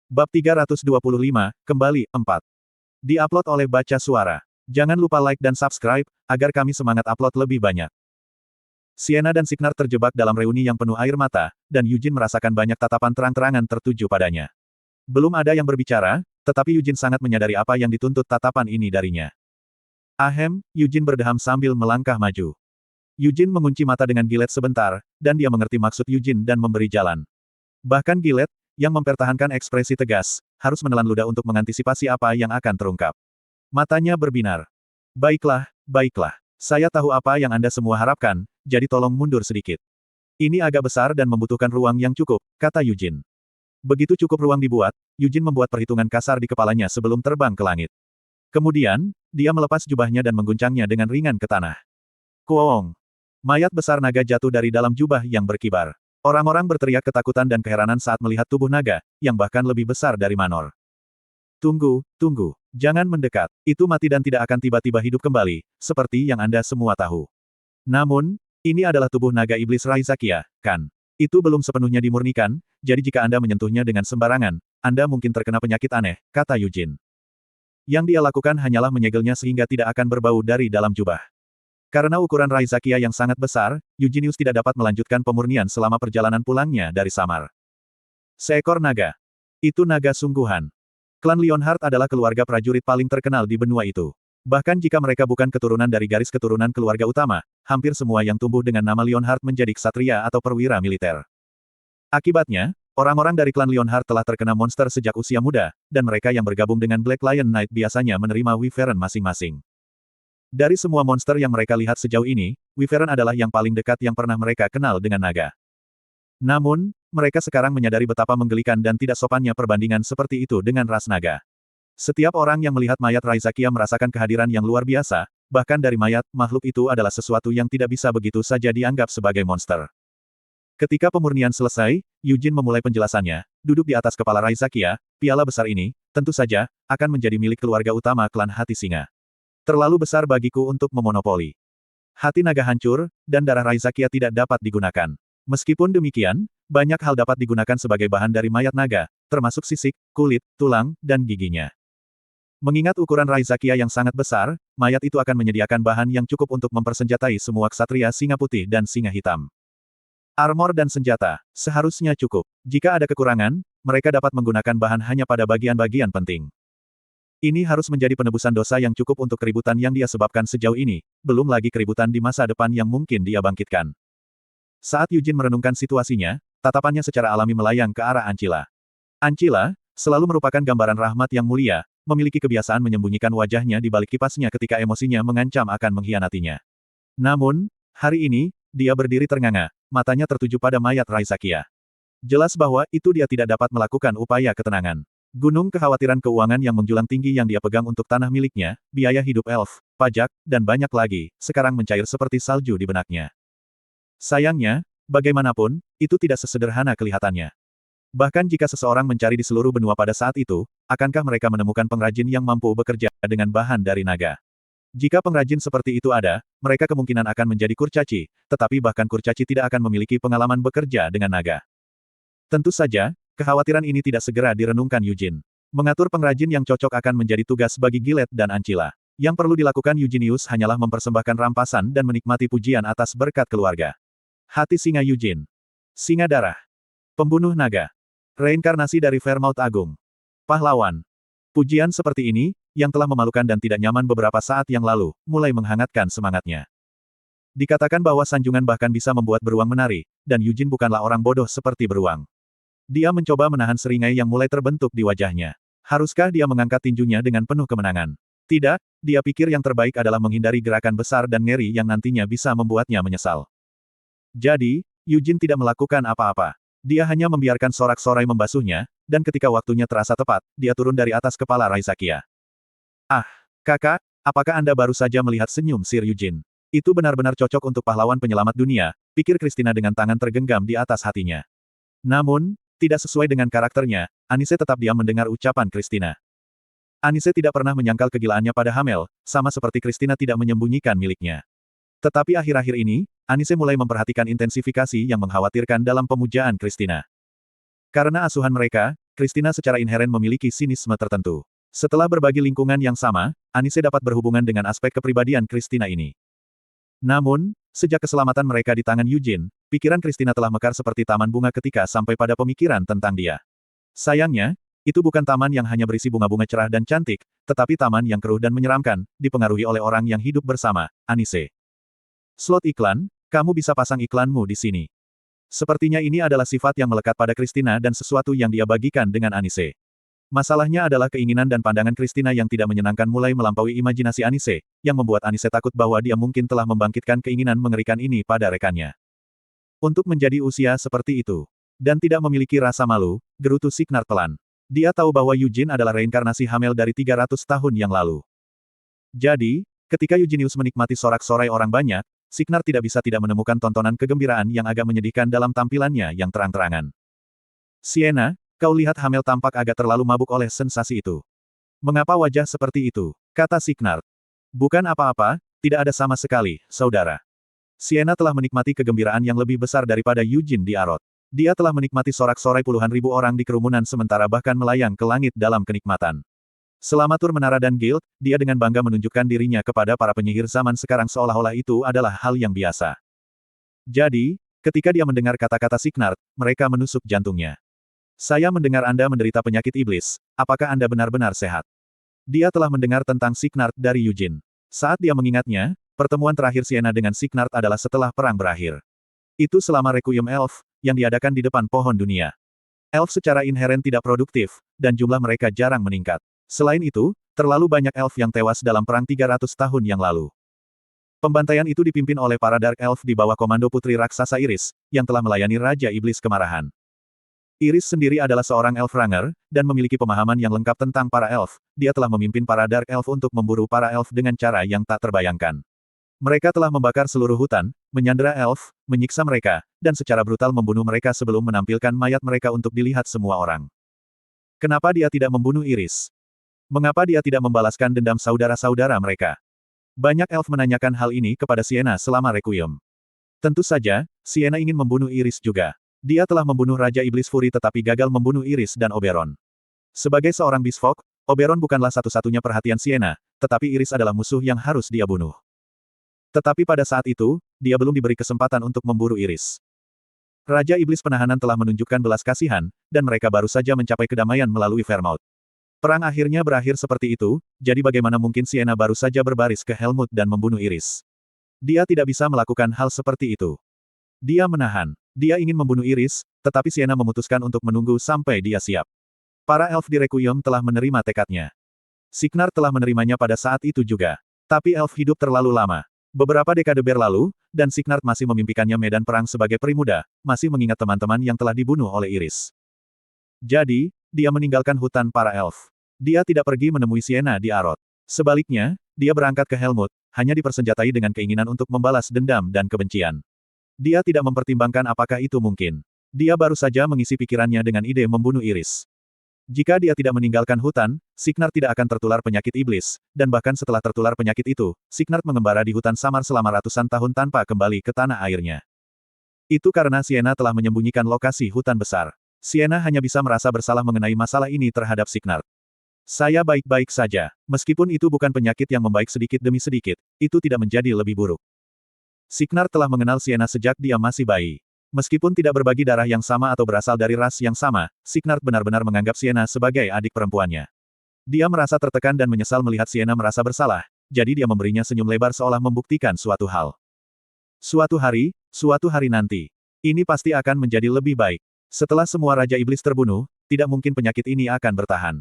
Bab 325, kembali, 4. Di-upload oleh Baca Suara. Jangan lupa like dan subscribe, agar kami semangat upload lebih banyak. Sienna dan Signar terjebak dalam reuni yang penuh air mata, dan Eugene merasakan banyak tatapan terang-terangan tertuju padanya. Belum ada yang berbicara, tetapi Eugene sangat menyadari apa yang dituntut tatapan ini darinya. Ahem, Eugene berdeham sambil melangkah maju. Eugene mengunci mata dengan Gillette sebentar, dan dia mengerti maksud Eugene dan memberi jalan. Bahkan Gillette, yang mempertahankan ekspresi tegas, harus menelan ludah untuk mengantisipasi apa yang akan terungkap. Matanya berbinar. Baiklah, baiklah. Saya tahu apa yang Anda semua harapkan, jadi tolong mundur sedikit. Ini agak besar dan membutuhkan ruang yang cukup, kata Eugene. Begitu cukup ruang dibuat, Eugene membuat perhitungan kasar di kepalanya sebelum terbang ke langit. Kemudian, dia melepas jubahnya dan mengguncangnya dengan ringan ke tanah. Kuong! Mayat besar naga jatuh dari dalam jubah yang berkibar. Orang-orang berteriak ketakutan dan keheranan saat melihat tubuh naga, yang bahkan lebih besar dari Manor. Tunggu, tunggu. Jangan mendekat. Itu mati dan tidak akan tiba-tiba hidup kembali, seperti yang Anda semua tahu. Namun, ini adalah tubuh naga iblis Raizakia, kan? Itu belum sepenuhnya dimurnikan, jadi jika Anda menyentuhnya dengan sembarangan, Anda mungkin terkena penyakit aneh, kata Eugene. Yang dia lakukan hanyalah menyegelnya sehingga tidak akan berbau dari dalam jubah. Karena ukuran Raizakia yang sangat besar, Eugenius tidak dapat melanjutkan pemurnian selama perjalanan pulangnya dari Samar. Seekor naga. Itu naga sungguhan. Klan Leonhard adalah keluarga prajurit paling terkenal di benua itu. Bahkan jika mereka bukan keturunan dari garis keturunan keluarga utama, hampir semua yang tumbuh dengan nama Leonhard menjadi ksatria atau perwira militer. Akibatnya, orang-orang dari klan Leonhard telah terkena monster sejak usia muda, dan mereka yang bergabung dengan Black Lion Knight biasanya menerima Wyvern masing-masing. Dari semua monster yang mereka lihat sejauh ini, Wyvern adalah yang paling dekat yang pernah mereka kenal dengan naga. Namun, mereka sekarang menyadari betapa menggelikan dan tidak sopannya perbandingan seperti itu dengan ras naga. Setiap orang yang melihat mayat Raizakia merasakan kehadiran yang luar biasa, bahkan dari mayat, makhluk itu adalah sesuatu yang tidak bisa begitu saja dianggap sebagai monster. Ketika pemurnian selesai, Eugene memulai penjelasannya, duduk di atas kepala Raizakia, piala besar ini, tentu saja, akan menjadi milik keluarga utama klan Hati Singa. Terlalu besar bagiku untuk memonopoli. Hati naga hancur, dan darah Raizakia tidak dapat digunakan. Meskipun demikian, banyak hal dapat digunakan sebagai bahan dari mayat naga, termasuk sisik, kulit, tulang, dan giginya. Mengingat ukuran Raizakia yang sangat besar, mayat itu akan menyediakan bahan yang cukup untuk mempersenjatai semua ksatria singa putih dan singa hitam. Armor dan senjata, seharusnya cukup. Jika ada kekurangan, mereka dapat menggunakan bahan hanya pada bagian-bagian penting. Ini harus menjadi penebusan dosa yang cukup untuk keributan yang dia sebabkan sejauh ini, belum lagi keributan di masa depan yang mungkin dia bangkitkan. Saat Eugene merenungkan situasinya, tatapannya secara alami melayang ke arah Ancila. Ancila, selalu merupakan gambaran rahmat yang mulia, memiliki kebiasaan menyembunyikan wajahnya di balik kipasnya ketika emosinya mengancam akan mengkhianatinya. Namun, hari ini, dia berdiri ternganga, matanya tertuju pada mayat Raizakia. Jelas bahwa itu dia tidak dapat melakukan upaya ketenangan. Gunung kekhawatiran keuangan yang menjulang tinggi yang dia pegang untuk tanah miliknya, biaya hidup elf, pajak, dan banyak lagi, sekarang mencair seperti salju di benaknya. Sayangnya, bagaimanapun, itu tidak sesederhana kelihatannya. Bahkan jika seseorang mencari di seluruh benua pada saat itu, akankah mereka menemukan pengrajin yang mampu bekerja dengan bahan dari naga? Jika pengrajin seperti itu ada, mereka kemungkinan akan menjadi kurcaci, tetapi bahkan kurcaci tidak akan memiliki pengalaman bekerja dengan naga. Tentu saja, kekhawatiran ini tidak segera direnungkan Eugene. Mengatur pengrajin yang cocok akan menjadi tugas bagi Gillette dan Ancila. Yang perlu dilakukan Eugenius hanyalah mempersembahkan rampasan dan menikmati pujian atas berkat keluarga. Hati singa Eugene. Singa darah. Pembunuh naga. Reinkarnasi dari Vermouth Agung. Pahlawan. Pujian seperti ini, yang telah memalukan dan tidak nyaman beberapa saat yang lalu, mulai menghangatkan semangatnya. Dikatakan bahwa sanjungan bahkan bisa membuat beruang menari, dan Eugene bukanlah orang bodoh seperti beruang. Dia mencoba menahan seringai yang mulai terbentuk di wajahnya. Haruskah dia mengangkat tinjunya dengan penuh kemenangan? Tidak, dia pikir yang terbaik adalah menghindari gerakan besar dan ngeri yang nantinya bisa membuatnya menyesal. Jadi, Eugene tidak melakukan apa-apa. Dia hanya membiarkan sorak-sorai membasuhnya, dan ketika waktunya terasa tepat, dia turun dari atas kepala Raizakia. Ah, kakak, apakah Anda baru saja melihat senyum Sir Eugene? Itu benar-benar cocok untuk pahlawan penyelamat dunia, pikir Christina dengan tangan tergenggam di atas hatinya. Namun, tidak sesuai dengan karakternya, Anise tetap diam mendengar ucapan Christina. Anise tidak pernah menyangkal kegilaannya pada Hamel, sama seperti Christina tidak menyembunyikan miliknya. Tetapi akhir-akhir ini, Anise mulai memperhatikan intensifikasi yang mengkhawatirkan dalam pemujaan Christina. Karena asuhan mereka, Christina secara inheren memiliki sinisme tertentu. Setelah berbagi lingkungan yang sama, Anise dapat berhubungan dengan aspek kepribadian Christina ini. Namun, sejak keselamatan mereka di tangan Eugene, pikiran Christina telah mekar seperti taman bunga ketika sampai pada pemikiran tentang dia. Sayangnya, itu bukan taman yang hanya berisi bunga-bunga cerah dan cantik, tetapi taman yang keruh dan menyeramkan, dipengaruhi oleh orang yang hidup bersama, Anise. Slot iklan, kamu bisa pasang iklanmu di sini. Sepertinya ini adalah sifat yang melekat pada Christina dan sesuatu yang dia bagikan dengan Anise. Masalahnya adalah keinginan dan pandangan Christina yang tidak menyenangkan mulai melampaui imajinasi Anise, yang membuat Anise takut bahwa dia mungkin telah membangkitkan keinginan mengerikan ini pada rekannya. Untuk menjadi usia seperti itu, dan tidak memiliki rasa malu, gerutu Signard pelan. Dia tahu bahwa Eugene adalah reinkarnasi Hamel dari 300 tahun yang lalu. Jadi, ketika Eugenius menikmati sorak-sorai orang banyak, Signard tidak bisa tidak menemukan tontonan kegembiraan yang agak menyedihkan dalam tampilannya yang terang-terangan. Sienna, kau lihat Hamel tampak agak terlalu mabuk oleh sensasi itu. Mengapa wajah seperti itu? Kata Signard. Bukan apa-apa, tidak ada sama sekali, saudara. Sienna telah menikmati kegembiraan yang lebih besar daripada Eugene di Arot. Dia telah menikmati sorak-sorai puluhan ribu orang di kerumunan sementara bahkan melayang ke langit dalam kenikmatan. Selama tur Menara dan Guild, dia dengan bangga menunjukkan dirinya kepada para penyihir zaman sekarang seolah-olah itu adalah hal yang biasa. Jadi, ketika dia mendengar kata-kata Signard, mereka menusuk jantungnya. Saya mendengar Anda menderita penyakit iblis, apakah Anda benar-benar sehat? Dia telah mendengar tentang Signard dari Eugene. Saat dia mengingatnya, pertemuan terakhir Sienna dengan Signard adalah setelah perang berakhir. Itu selama Requiem Elf, yang diadakan di depan pohon dunia. Elf secara inheren tidak produktif, dan jumlah mereka jarang meningkat. Selain itu, terlalu banyak elf yang tewas dalam perang 300 tahun yang lalu. Pembantaian itu dipimpin oleh para Dark Elf di bawah komando putri raksasa Iris, yang telah melayani Raja Iblis Kemarahan. Iris sendiri adalah seorang Elf Ranger, dan memiliki pemahaman yang lengkap tentang para elf. Dia telah memimpin para Dark Elf untuk memburu para elf dengan cara yang tak terbayangkan. Mereka telah membakar seluruh hutan, menyandera elf, menyiksa mereka, dan secara brutal membunuh mereka sebelum menampilkan mayat mereka untuk dilihat semua orang. Kenapa dia tidak membunuh Iris? Mengapa dia tidak membalaskan dendam saudara-saudara mereka? Banyak elf menanyakan hal ini kepada Sienna selama Requiem. Tentu saja, Sienna ingin membunuh Iris juga. Dia telah membunuh Raja Iblis Fury tetapi gagal membunuh Iris dan Oberon. Sebagai seorang Beast Folk, Oberon bukanlah satu-satunya perhatian Sienna, tetapi Iris adalah musuh yang harus dia bunuh. Tetapi pada saat itu, dia belum diberi kesempatan untuk memburu Iris. Raja Iblis Penahanan telah menunjukkan belas kasihan, dan mereka baru saja mencapai kedamaian melalui Vermouth. Perang akhirnya berakhir seperti itu, jadi bagaimana mungkin Sienna baru saja berbaris ke Helmut dan membunuh Iris? Dia tidak bisa melakukan hal seperti itu. Dia menahan. Dia ingin membunuh Iris, tetapi Sienna memutuskan untuk menunggu sampai dia siap. Para elf di Requiem telah menerima tekadnya. Signard telah menerimanya pada saat itu juga. Tapi elf hidup terlalu lama. Beberapa dekade berlalu, dan Signard masih memimpikannya medan perang sebagai primuda, masih mengingat teman-teman yang telah dibunuh oleh Iris. Jadi, dia meninggalkan hutan para elf. Dia tidak pergi menemui Sienna di Arot. Sebaliknya, dia berangkat ke Helmut, hanya dipersenjatai dengan keinginan untuk membalas dendam dan kebencian. Dia tidak mempertimbangkan apakah itu mungkin. Dia baru saja mengisi pikirannya dengan ide membunuh Iris. Jika dia tidak meninggalkan hutan, Signard tidak akan tertular penyakit iblis, dan bahkan setelah tertular penyakit itu, Signard mengembara di hutan samar selama ratusan tahun tanpa kembali ke tanah airnya. Itu karena Sienna telah menyembunyikan lokasi hutan besar. Sienna hanya bisa merasa bersalah mengenai masalah ini terhadap Signard. Saya baik-baik saja. Meskipun itu bukan penyakit yang membaik sedikit demi sedikit, itu tidak menjadi lebih buruk. Signard telah mengenal Sienna sejak dia masih bayi. Meskipun tidak berbagi darah yang sama atau berasal dari ras yang sama, Signard benar-benar menganggap Sienna sebagai adik perempuannya. Dia merasa tertekan dan menyesal melihat Sienna merasa bersalah, jadi dia memberinya senyum lebar seolah membuktikan suatu hal. Suatu hari nanti. Ini pasti akan menjadi lebih baik. Setelah semua Raja Iblis terbunuh, tidak mungkin penyakit ini akan bertahan.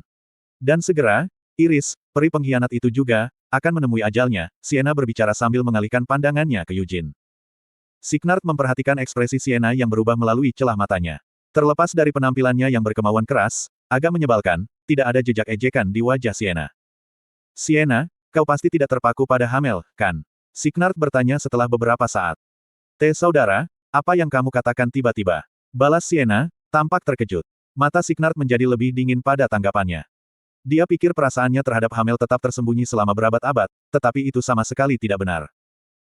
Dan segera, Iris, peri pengkhianat itu juga, akan menemui ajalnya, Sienna berbicara sambil mengalihkan pandangannya ke Eugene. Signard memperhatikan ekspresi Sienna yang berubah melalui celah matanya. Terlepas dari penampilannya yang berkemauan keras, agak menyebalkan, tidak ada jejak ejekan di wajah Sienna. Sienna, kau pasti tidak terpaku pada Hamel, kan? Signard bertanya setelah beberapa saat. Saudara, apa yang kamu katakan tiba-tiba? Balas Sienna, tampak terkejut. Mata Signard menjadi lebih dingin pada tanggapannya. Dia pikir perasaannya terhadap Hamel tetap tersembunyi selama berabad-abad, tetapi itu sama sekali tidak benar.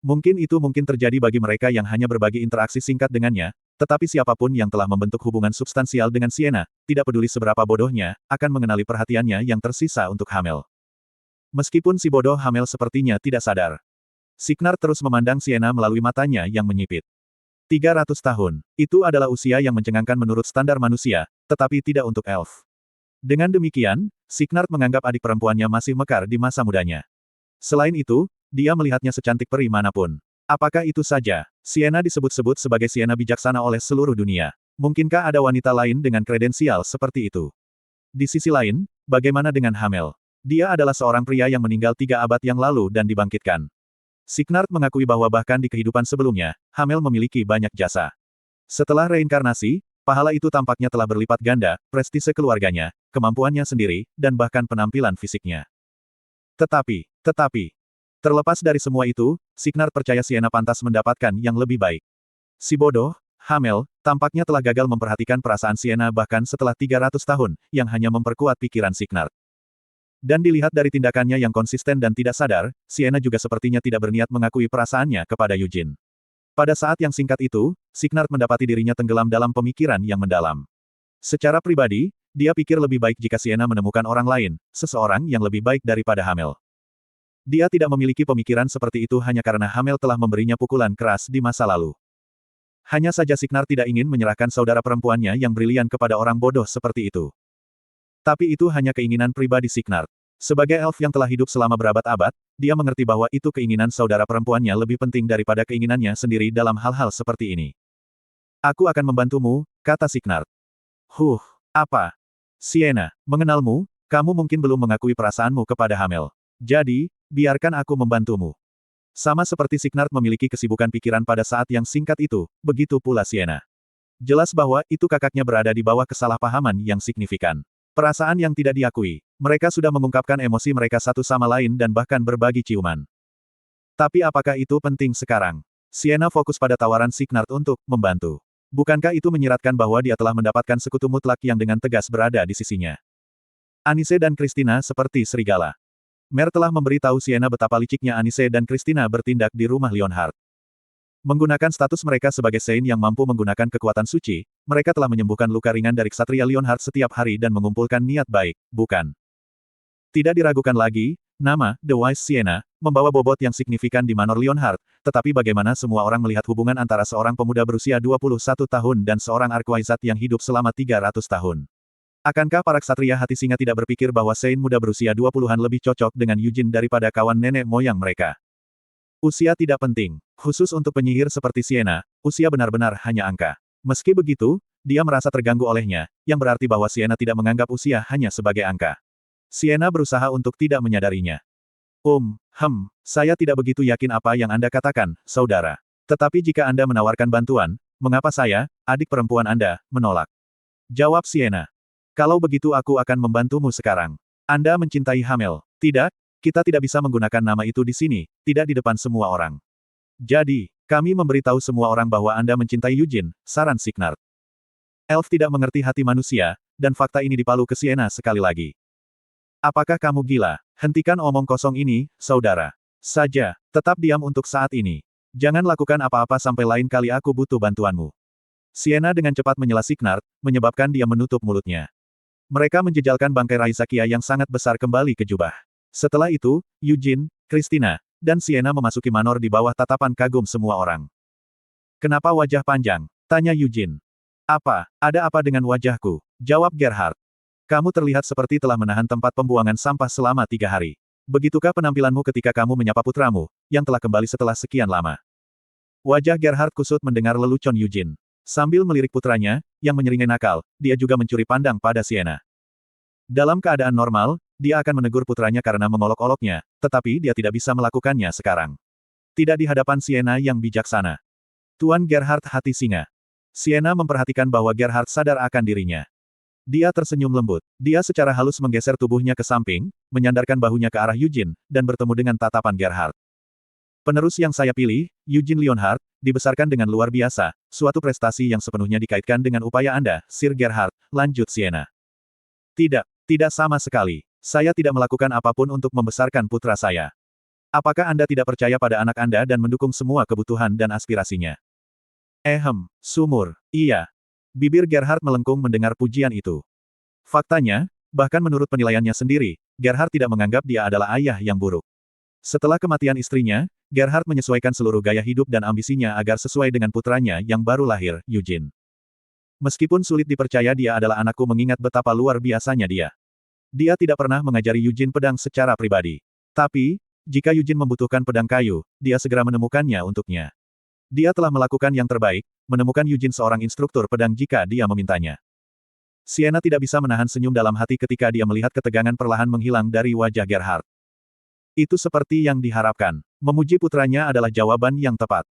Mungkin itu terjadi bagi mereka yang hanya berbagi interaksi singkat dengannya, Tetapi siapapun yang telah membentuk hubungan substansial dengan Sienna, tidak peduli seberapa bodohnya, akan mengenali perhatiannya yang tersisa untuk Hamel. Meskipun si bodoh Hamel sepertinya tidak sadar. Signar terus memandang Sienna melalui matanya yang menyipit. 300 tahun. Itu adalah usia yang mencengangkan menurut standar manusia, tetapi tidak untuk elf. Dengan demikian, Signar menganggap adik perempuannya masih mekar di masa mudanya. Selain itu, dia melihatnya secantik peri manapun. Apakah itu saja? Sienna disebut-sebut sebagai Sienna bijaksana oleh seluruh dunia. Mungkinkah ada wanita lain dengan kredensial seperti itu? Di sisi lain, bagaimana dengan Hamel? Dia adalah seorang pria yang meninggal 3 abad yang lalu dan dibangkitkan. Signar mengakui bahwa bahkan di kehidupan sebelumnya, Hamel memiliki banyak jasa. Setelah reinkarnasi, pahala itu tampaknya telah berlipat ganda, prestise keluarganya, kemampuannya sendiri, dan bahkan penampilan fisiknya. Tetapi, terlepas dari semua itu, Signar percaya Sienna pantas mendapatkan yang lebih baik. Si bodoh, Hamel, tampaknya telah gagal memperhatikan perasaan Sienna bahkan setelah 300 tahun, yang hanya memperkuat pikiran Signar. Dan dilihat dari tindakannya yang konsisten dan tidak sadar, Sienna juga sepertinya tidak berniat mengakui perasaannya kepada Eugene. Pada saat yang singkat itu, Signar mendapati dirinya tenggelam dalam pemikiran yang mendalam. Secara pribadi, dia pikir lebih baik jika Sienna menemukan orang lain, seseorang yang lebih baik daripada Hamel. Dia tidak memiliki pemikiran seperti itu hanya karena Hamel telah memberinya pukulan keras di masa lalu. Hanya saja Signar tidak ingin menyerahkan saudara perempuannya yang brilian kepada orang bodoh seperti itu. Tapi itu hanya keinginan pribadi Signar. Sebagai elf yang telah hidup selama berabad-abad, dia mengerti bahwa itu keinginan saudara perempuannya lebih penting daripada keinginannya sendiri dalam hal-hal seperti ini. Aku akan membantumu, kata Signar. Apa? Sienna, mengenalmu, kamu mungkin belum mengakui perasaanmu kepada Hamel. Jadi, biarkan aku membantumu. Sama seperti Signar memiliki kesibukan pikiran pada saat yang singkat itu, begitu pula Sienna. Jelas bahwa itu kakaknya berada di bawah kesalahpahaman yang signifikan. Perasaan yang tidak diakui. Mereka sudah mengungkapkan emosi mereka satu sama lain dan bahkan berbagi ciuman. Tapi apakah itu penting sekarang? Sienna fokus pada tawaran Signar untuk membantu. Bukankah itu menyiratkan bahwa dia telah mendapatkan sekutu mutlak yang dengan tegas berada di sisinya? Anise dan Christina seperti serigala. Mer telah memberitahu Sienna betapa liciknya Anise dan Christina bertindak di rumah Leonhard. Menggunakan status mereka sebagai Saint yang mampu menggunakan kekuatan suci, mereka telah menyembuhkan luka ringan dari Ksatria Leonhard setiap hari dan mengumpulkan niat baik, bukan? Tidak diragukan lagi, nama, The Wise Sienna, membawa bobot yang signifikan di Manor Leonhard, tetapi bagaimana semua orang melihat hubungan antara seorang pemuda berusia 21 tahun dan seorang Archwizard yang hidup selama 300 tahun? Akankah para ksatria hati singa tidak berpikir bahwa Saint muda berusia 20-an lebih cocok dengan Eugene daripada kawan nenek moyang mereka? Usia tidak penting. Khusus untuk penyihir seperti Sienna, usia benar-benar hanya angka. Meski begitu, dia merasa terganggu olehnya, yang berarti bahwa Sienna tidak menganggap usia hanya sebagai angka. Sienna berusaha untuk tidak menyadarinya. Saya tidak begitu yakin apa yang Anda katakan, saudara. Tetapi jika Anda menawarkan bantuan, mengapa saya, adik perempuan Anda, menolak? Jawab Sienna. Kalau begitu aku akan membantumu sekarang. Anda mencintai Hamel. Tidak, kita tidak bisa menggunakan nama itu di sini, tidak di depan semua orang. Jadi, kami memberitahu semua orang bahwa Anda mencintai Eugene, saran Signar. Elf tidak mengerti hati manusia, dan fakta ini dipalu ke Sienna sekali lagi. Apakah kamu gila? Hentikan omong kosong ini, saudara. Saja, tetap diam untuk saat ini. Jangan lakukan apa-apa sampai lain kali aku butuh bantuanmu. Sienna dengan cepat menyela Signar, menyebabkan dia menutup mulutnya. Mereka menjejalkan bangkai Raizakia yang sangat besar kembali ke jubah. Setelah itu, Eugene, Christina, dan Sienna memasuki manor di bawah tatapan kagum semua orang. Kenapa wajah panjang? Tanya Eugene. Ada apa dengan wajahku? Jawab Gerhard. Kamu terlihat seperti telah menahan tempat pembuangan sampah selama 3 hari. Begitukah penampilanmu ketika kamu menyapa putramu, yang telah kembali setelah sekian lama? Wajah Gerhard kusut mendengar lelucon Eugene. Sambil melirik putranya, yang menyeringai nakal, dia juga mencuri pandang pada Sienna. Dalam keadaan normal, dia akan menegur putranya karena mengolok-oloknya, tetapi dia tidak bisa melakukannya sekarang. Tidak di hadapan Sienna yang bijaksana. Tuan Gerhard hati singa. Sienna memperhatikan bahwa Gerhard sadar akan dirinya. Dia tersenyum lembut. Dia secara halus menggeser tubuhnya ke samping, menyandarkan bahunya ke arah Eugene, dan bertemu dengan tatapan Gerhard. Penerus yang saya pilih, Eugene Leonhard, dibesarkan dengan luar biasa, suatu prestasi yang sepenuhnya dikaitkan dengan upaya Anda, Sir Gerhard, lanjut Sienna. Tidak sama sekali. Saya tidak melakukan apapun untuk membesarkan putra saya. Apakah Anda tidak percaya pada anak Anda dan mendukung semua kebutuhan dan aspirasinya? Sumur. Iya. Bibir Gerhard melengkung mendengar pujian itu. Faktanya, bahkan menurut penilaiannya sendiri, Gerhard tidak menganggap dia adalah ayah yang buruk. Setelah kematian istrinya, Gerhard menyesuaikan seluruh gaya hidup dan ambisinya agar sesuai dengan putranya yang baru lahir, Eugene. Meskipun sulit dipercaya dia adalah anakku mengingat betapa luar biasanya dia. Dia tidak pernah mengajari Eugene pedang secara pribadi. Tapi, jika Eugene membutuhkan pedang kayu, dia segera menemukannya untuknya. Dia telah melakukan yang terbaik, menemukan Eugene seorang instruktur pedang jika dia memintanya. Sienna tidak bisa menahan senyum dalam hati ketika dia melihat ketegangan perlahan menghilang dari wajah Gerhard. Itu seperti yang diharapkan. Memuji putranya adalah jawaban yang tepat.